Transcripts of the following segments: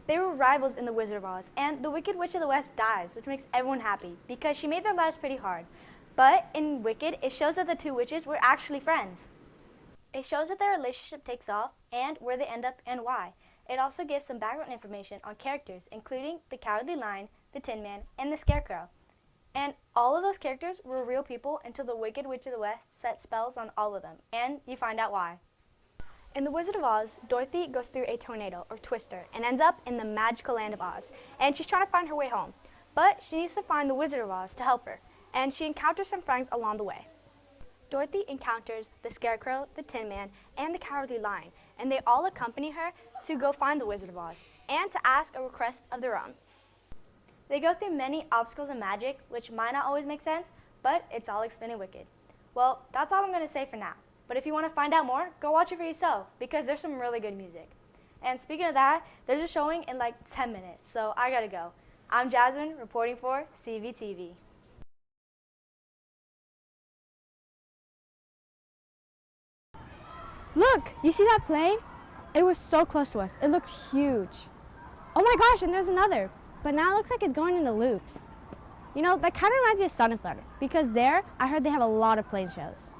They were rivals in the Wizard of Oz, and the Wicked Witch of the West dies, which makes everyone happy because she made their lives pretty hard. But in Wicked, it shows that the two witches were actually friends. It shows that their relationship takes off and where they end up and why. It also gives some background information on characters, including the Cowardly Lion, the Tin Man, and the Scarecrow. And all of those characters were real people until the Wicked Witch of the West set spells on all of them, and you find out why. In The Wizard of Oz, Dorothy goes through a tornado, or twister, and ends up in the magical land of Oz, and she's trying to find her way home. But she needs to find the Wizard of Oz to help her, and she encounters some friends along the way. Dorothy encounters the Scarecrow, the Tin Man, and the Cowardly Lion, and they all accompany her to go find the Wizard of Oz, and to ask a request of their own. They go through many obstacles and magic, which might not always make sense, but it's all explained in Wicked. Well, that's all I'm going to say for now. But if you want to find out more, go watch it for yourself, because there's some really good music. And speaking of that, there's a showing in like 10 minutes, so I gotta go. I'm Jasmine, reporting for CVTV. Look, you see that plane? It was so close to us. It looked huge. Oh my gosh, and there's another. But now it looks like it's going into loops. You know, that kind of reminds me of Sun and Thunder, because there, I heard they have a lot of plane shows.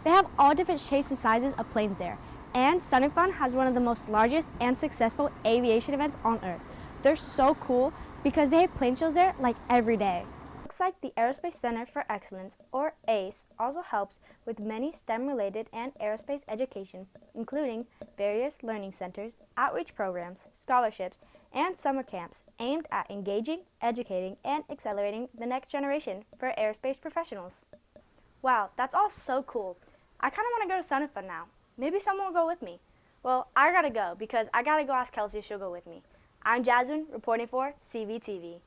They have all different shapes and sizes of planes there, and Sun and Fun has one of the most largest and successful aviation events on Earth. They're so cool because they have plane shows there like every day. Looks like the Aerospace Center for Excellence, or ACE, also helps with many STEM-related and aerospace education, including various learning centers, outreach programs, scholarships, and summer camps aimed at engaging, educating, and accelerating the next generation for aerospace professionals. Wow, that's all so cool. I kind of want to go to Sun and Fun now. Maybe someone will go with me. Well, I gotta go because I gotta go ask Kelsey if she'll go with me. I'm Jasmine, reporting for CVTV.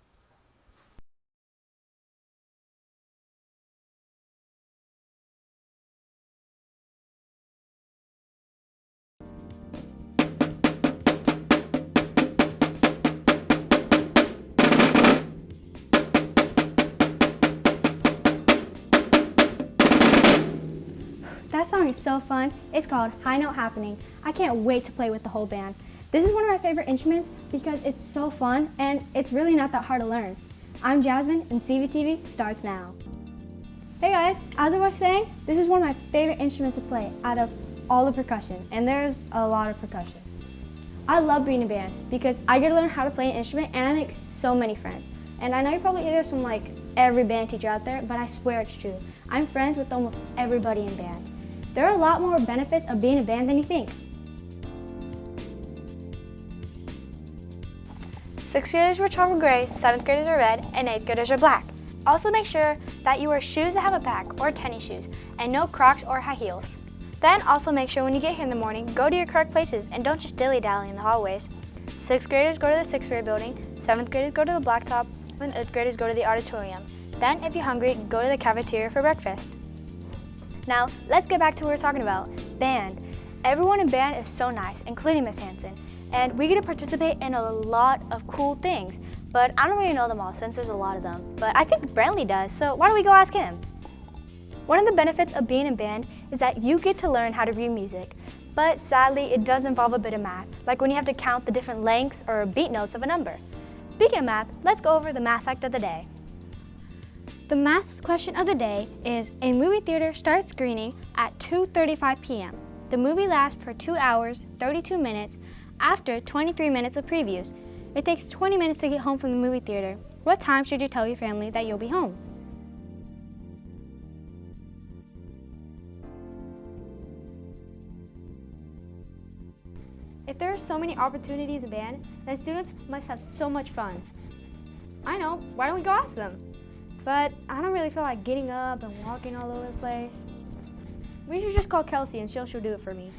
That song is so fun. It's called High Note Happening. I can't wait to play with the whole band. This is one of my favorite instruments because it's so fun and it's really not that hard to learn. I'm Jasmine and CVTV starts now. Hey guys, as I was saying, this is one of my favorite instruments to play out of all the percussion, and there's a lot of percussion. I love being in a band because I get to learn how to play an instrument and I make so many friends. And I know you probably hear this from like every band teacher out there, but I swear it's true. I'm friends with almost everybody in band. There are a lot more benefits of being in a band than you think. 6th graders wear charcoal gray, 7th graders are red, and 8th graders are black. Also make sure that you wear shoes that have a back or tennis shoes, and no Crocs or high heels. Then also make sure when you get here in the morning, go to your correct places and don't just dilly-dally in the hallways. 6th graders go to the 6th grade building, 7th graders go to the blacktop, and 8th graders go to the auditorium. Then if you're hungry, go to the cafeteria for breakfast. Now, let's get back to what we were talking about, band. Everyone in band is so nice, including Miss Hanson, and we get to participate in a lot of cool things, but I don't really know them all since there's a lot of them, but I think Brantley does, so why don't we go ask him? One of the benefits of being in band is that you get to learn how to read music, but sadly it does involve a bit of math, like when you have to count the different lengths or beat notes of a number. Speaking of math, let's go over the math fact of the day. The math question of the day is, a movie theater starts screening at 2:35 p.m. The movie lasts for 2 hours, 32 minutes, after 23 minutes of previews. It takes 20 minutes to get home from the movie theater. What time should you tell your family that you'll be home? If there are so many opportunities in band, then students must have so much fun. I know, why don't we go ask them? But I don't really feel like getting up and walking all over the place. We should just call Kelsey and she'll do it for me.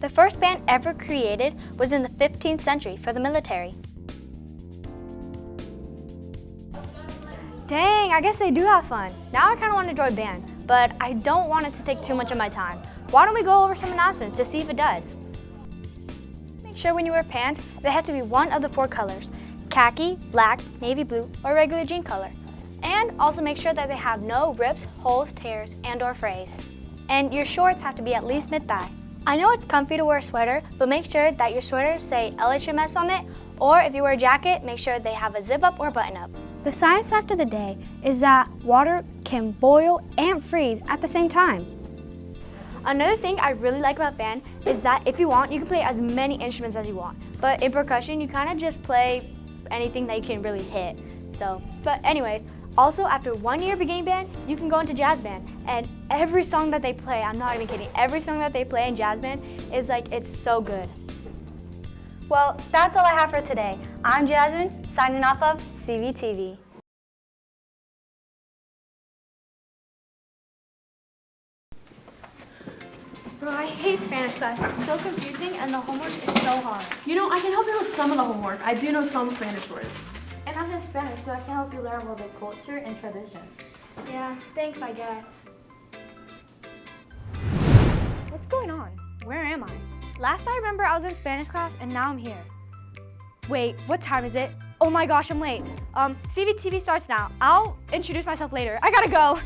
The first band ever created was in the 15th century for the military. Dang, I guess they do have fun. Now I kind of want to join band, but I don't want it to take too much of my time. Why don't we go over some announcements to see if it does? Make sure when you wear pants, they have to be one of the 4 colors: khaki, black, navy blue, or regular jean color. And also make sure that they have no rips, holes, tears, and/or frays. And your shorts have to be at least mid-thigh. I know it's comfy to wear a sweater, but make sure that your sweaters say LHMS on it, or if you wear a jacket, make sure they have a zip up or button up. The science fact of the day is that water can boil and freeze at the same time. Another thing I really like about band is that if you want, you can play as many instruments as you want. But in percussion, you kind of just play anything that you can really hit. But anyways, also after 1 year beginning band, you can go into jazz band. And every song that they play, I'm not even kidding, every song that they play in jazz band is like, it's so good. Well, that's all I have for today. I'm Jasmine, signing off of CVTV. Bro, I hate Spanish class. It's so confusing and the homework is so hard. You know, I can help you with some of the homework. I do know some Spanish words. And I'm just Spanish, so I can help you learn about the culture and traditions. Yeah, thanks, I guess. What's going on? Where am I? Last I remember, I was in Spanish class, and now I'm here. Wait, what time is it? Oh my gosh, I'm late. CVTV starts now. I'll introduce myself later. I gotta go.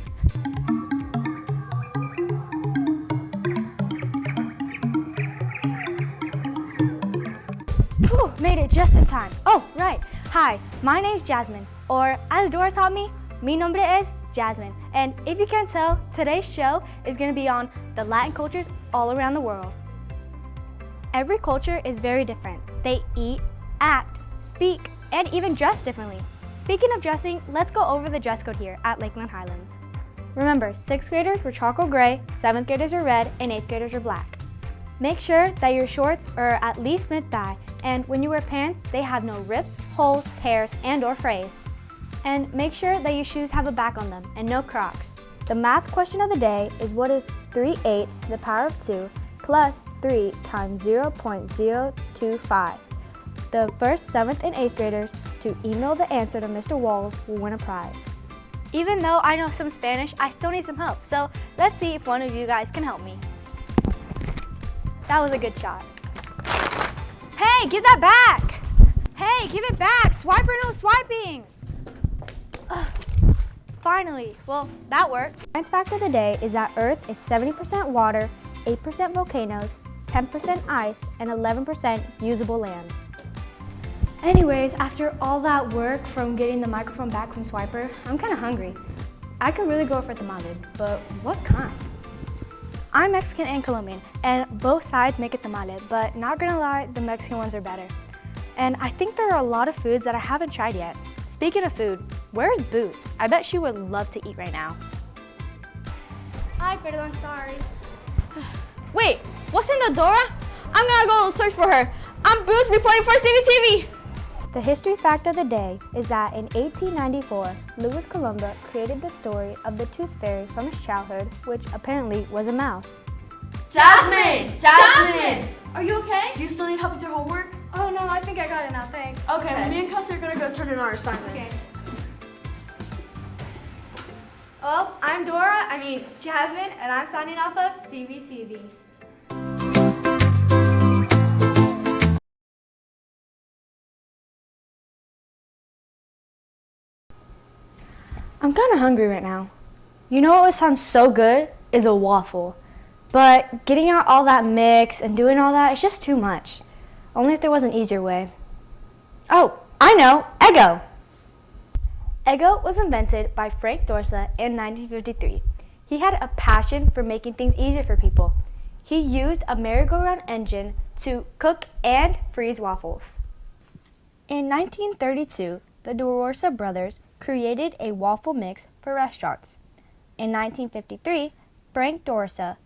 Whew, made it just in time. Oh, right. Hi, my name's Jasmine, or as Dora taught me, mi nombre es Jasmine. And if you can't tell, today's show is going to be on the Latin cultures all around the world. Every culture is very different. They eat, act, speak, and even dress differently. Speaking of dressing, let's go over the dress code here at Lakeland Highlands. Remember, 6th graders were charcoal gray, 7th graders were red, and 8th graders were black. Make sure that your shorts are at least mid-thigh, and when you wear pants, they have no rips, holes, tears, and/or frays. And make sure that your shoes have a back on them and no Crocs. The math question of the day is, what is 3/8 to the power of 2 plus 3 times 0.025? The first 7th and 8th graders to email the answer to Mr. Walls will win a prize. Even though I know some Spanish, I still need some help, so let's see if one of you guys can help me. That was a good shot. Hey, give that back! Hey, give it back! Swiper, no swiping! Ugh. Finally, well, that worked. Science fact of the day is that Earth is 70% water, 8% volcanoes, 10% ice, and 11% usable land. Anyways, after all that work from getting the microphone back from Swiper, I'm kind of hungry. I could really go for tamale, but what kind? I'm Mexican and Colombian, and both sides make a tamale, but not gonna lie, the Mexican ones are better. And I think there are a lot of foods that I haven't tried yet. Speaking of food, where's Boots? I bet she would love to eat right now. Hi, perdón, sorry. Wait, what's in the Dora? I'm gonna go search for her. I'm Boots reporting for CVTV. The history fact of the day is that in 1894, Louis Columbus created the story of the Tooth Fairy from his childhood, which apparently was a mouse. Jasmine! Jasmine! Are you okay? Do you still need help with your homework? Oh no, I think I got it now, thanks. Okay, well, me and Kelsey are gonna go turn in our assignments. Okay. Well, I'm Jasmine, and I'm signing off of CVTV. I'm kind of hungry right now. You know what would sound so good is a waffle. But getting out all that mix and doing all that is just too much. Only if there was an easier way. Oh, I know, Eggo! Eggo was invented by Frank Dorsa in 1953. He had a passion for making things easier for people. He used a merry-go-round engine to cook and freeze waffles. In 1932, the Dorsa brothers created a waffle mix for restaurants. In 1953, Frank Dorsa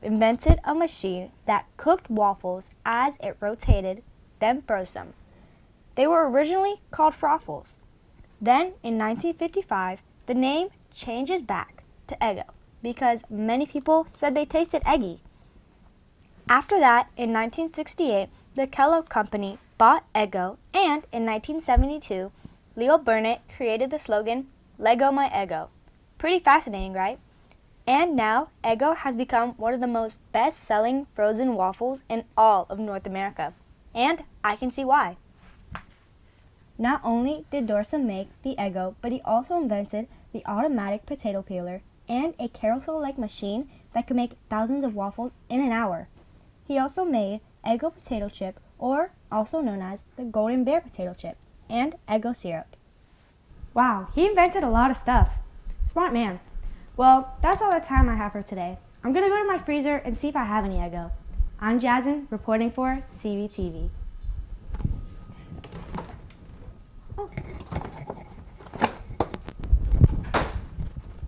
invented a machine that cooked waffles as it rotated, then froze them. They were originally called froffles. Then, in 1955, the name changes back to Eggo because many people said they tasted eggy. After that, in 1968, the Kellogg Company bought Eggo, and in 1972, Leo Burnett created the slogan, "Lego my Eggo." Pretty fascinating, right? And now, Eggo has become one of the most best-selling frozen waffles in all of North America. And I can see why. Not only did Dorsa make the Eggo, but he also invented the automatic potato peeler and a carousel-like machine that could make thousands of waffles in an hour. He also made Eggo potato chip, or also known as the Golden Bear potato chip, and Eggo syrup. Wow, he invented a lot of stuff. Smart man. Well, that's all the time I have for today. I'm gonna go to my freezer and see if I have any Eggo. I'm Jasmine, reporting for CBTV. Oh.